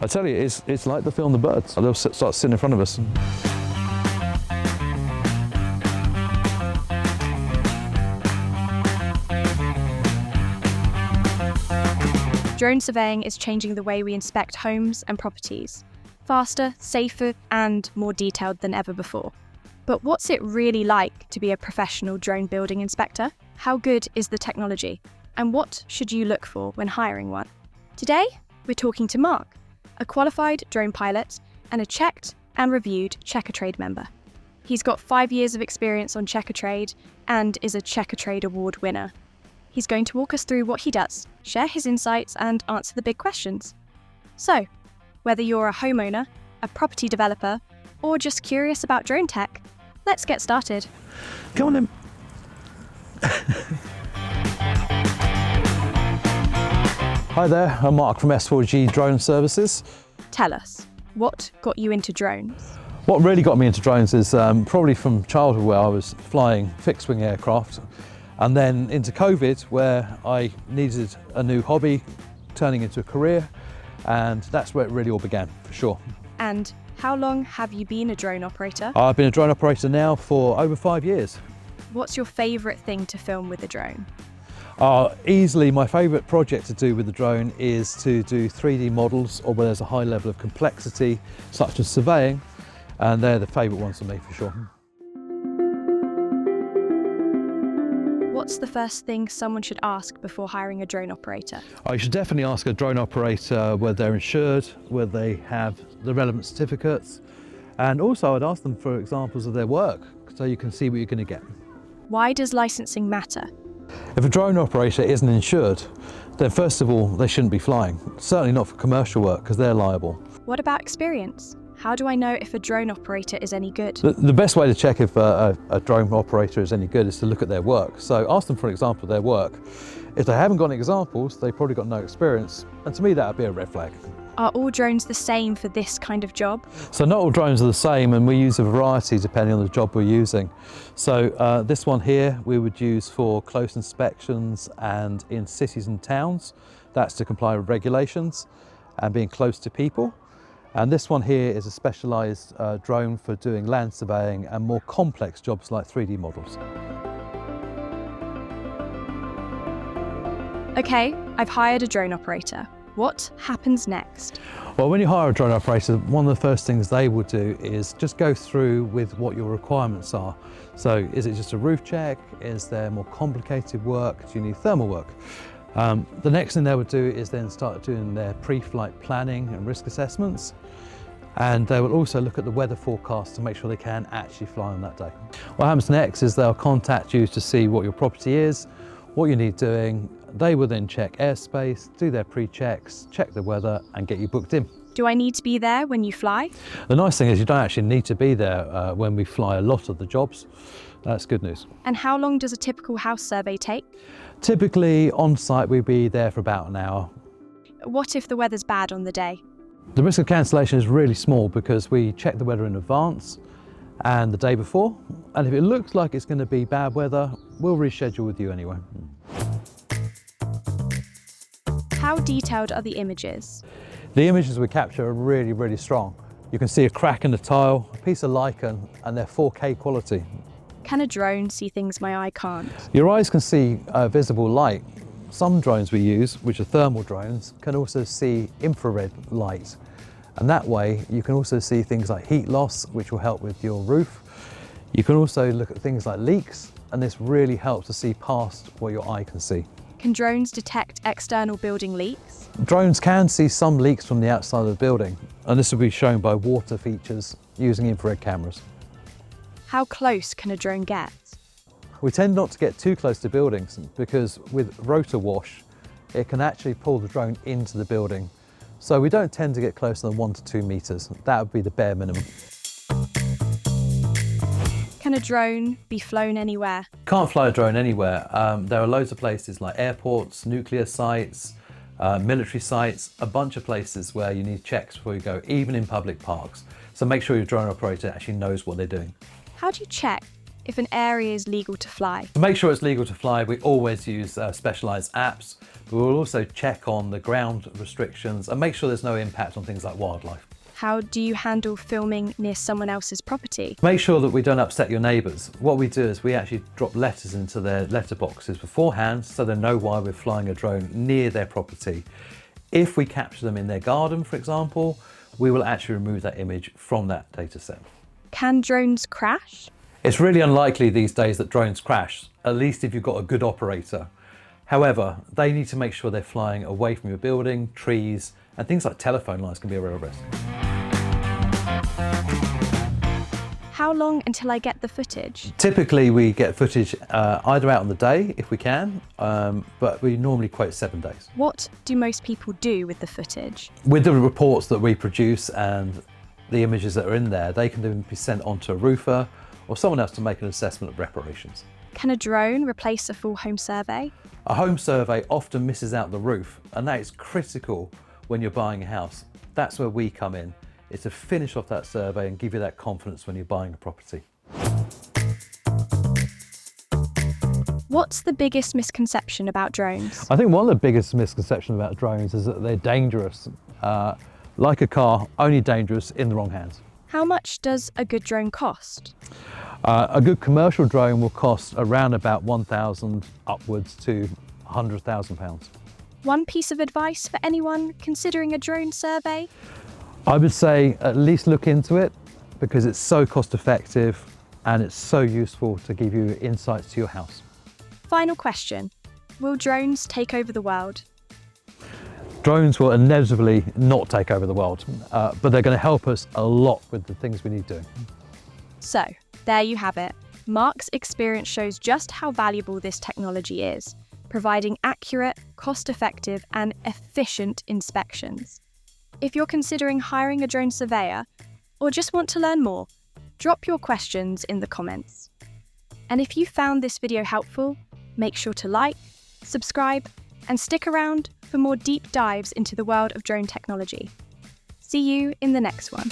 I tell you, it's like the film The Birds. They'll start sitting in front of us. Drone surveying is changing the way we inspect homes and properties. Faster, safer, and more detailed than ever before. But what's it really like to be a professional drone building inspector? How good is the technology? And what should you look for when hiring one? Today, we're talking to Mark, a qualified drone pilot and a checked and reviewed Checkatrade member. He's got 5 years of experience on Checkatrade and is a Checkatrade award winner. He's going to walk us through what he does, share his insights, and answer the big questions. So, whether you're a homeowner, a property developer, or just curious about drone tech, let's get started. Come on then. Hi there, I'm Mark from S4G Drone Services. Tell us, what got you into drones? What really got me into drones is probably from childhood, where I was flying fixed-wing aircraft, and then into COVID, where I needed a new hobby, turning into a career, and that's where it really all began, for sure. And how long have you been a drone operator? I've been a drone operator now for over 5 years. What's your favourite thing to film with a drone? Easily my favourite project to do with the drone is to do 3D models, or where there's a high level of complexity, such as surveying, and they're the favourite ones for me, for sure. What's the first thing someone should ask before hiring a drone operator? You should definitely ask a drone operator whether they're insured, whether they have the relevant certificates, and also I'd ask them for examples of their work so you can see what you're going to get. Why does licensing matter? If a drone operator isn't insured, then first of all, they shouldn't be flying. Certainly not for commercial work, because they're liable. What about experience? How do I know if a drone operator is any good? The best way to check if a drone operator is any good is to look at their work. So ask them for an example of their work. If they haven't got any examples, they've probably got no experience. And to me, that would be a red flag. Are all drones the same for this kind of job? So not all drones are the same, and we use a variety depending on the job we're using. So this one here we would use for close inspections and in cities and towns. That's to comply with regulations and being close to people. And this one here is a specialised drone for doing land surveying and more complex jobs like 3D models. Okay, I've hired a drone operator. What happens next? Well, when you hire a drone operator, one of the first things they will do is just go through with what your requirements are. So is it just a roof check? Is there more complicated work? Do you need thermal work? The next thing they would do is then start doing their pre-flight planning and risk assessments. And they will also look at the weather forecast to make sure they can actually fly on that day. What happens next is they'll contact you to see what your property is, what you need doing. They will then check airspace, do their pre-checks, check the weather, and get you booked in. Do I need to be there when you fly? The nice thing is you don't actually need to be there when we fly a lot of the jobs. That's good news. And how long does a typical house survey take? Typically on site we'll be there for about an hour. What if the weather's bad on the day? The risk of cancellation is really small because we check the weather in advance and the day before, and if it looks like it's going to be bad weather, we'll reschedule with you anyway. How detailed are the images? The images we capture are really, really strong. You can see a crack in the tile, a piece of lichen, and they're 4K quality. Can a drone see things my eye can't? Your eyes can see visible light. Some drones we use, which are thermal drones, can also see infrared light. And that way you can also see things like heat loss, which will help with your roof. You can also look at things like leaks, and this really helps to see past what your eye can see. Can drones detect external building leaks? Drones can see some leaks from the outside of the building, and this will be shown by water features using infrared cameras. How close can a drone get? We tend not to get too close to buildings because with rotor wash, it can actually pull the drone into the building. So we don't tend to get closer than 1 to 2 meters. That would be the bare minimum. Can a drone be flown anywhere? Can't fly a drone anywhere. There are loads of places like airports, nuclear sites, military sites, a bunch of places where you need checks before you go, even in public parks. So make sure your drone operator actually knows what they're doing. How do you check if an area is legal to fly? To make sure it's legal to fly, we always use specialised apps. But we'll also check on the ground restrictions and make sure there's no impact on things like wildlife. How do you handle filming near someone else's property? Make sure that we don't upset your neighbours. What we do is we actually drop letters into their letterboxes beforehand so they know why we're flying a drone near their property. If we capture them in their garden, for example, we will actually remove that image from that data set. Can drones crash? It's really unlikely these days that drones crash, at least if you've got a good operator. However, they need to make sure they're flying away from your building, trees, and things like telephone lines can be a real risk. How long until I get the footage? Typically we get footage either out on the day if we can, but we normally quote 7 days. What do most people do with the footage? With the reports that we produce and the images that are in there, they can then be sent on to a roofer or someone else to make an assessment of reparations. Can a drone replace a full home survey? A home survey often misses out the roof, and that is critical when you're buying a house. That's where we come in, is to finish off that survey and give you that confidence when you're buying a property. What's the biggest misconception about drones? I think one of the biggest misconceptions about drones is that they're dangerous. Like a car, only dangerous in the wrong hands. How much does a good drone cost? A good commercial drone will cost around about £1,000 upwards to £100,000. One piece of advice for anyone considering a drone survey? I would say at least look into it because it's so cost effective and it's so useful to give you insights to your house. Final question. Will drones take over the world? Drones will inevitably not take over the world, but they're going to help us a lot with the things we need doing. So, there you have it. Mark's experience shows just how valuable this technology is, providing accurate, cost-effective and efficient inspections. If you're considering hiring a drone surveyor or just want to learn more, drop your questions in the comments. And if you found this video helpful, make sure to like, subscribe, and stick around for more deep dives into the world of drone technology. See you in the next one.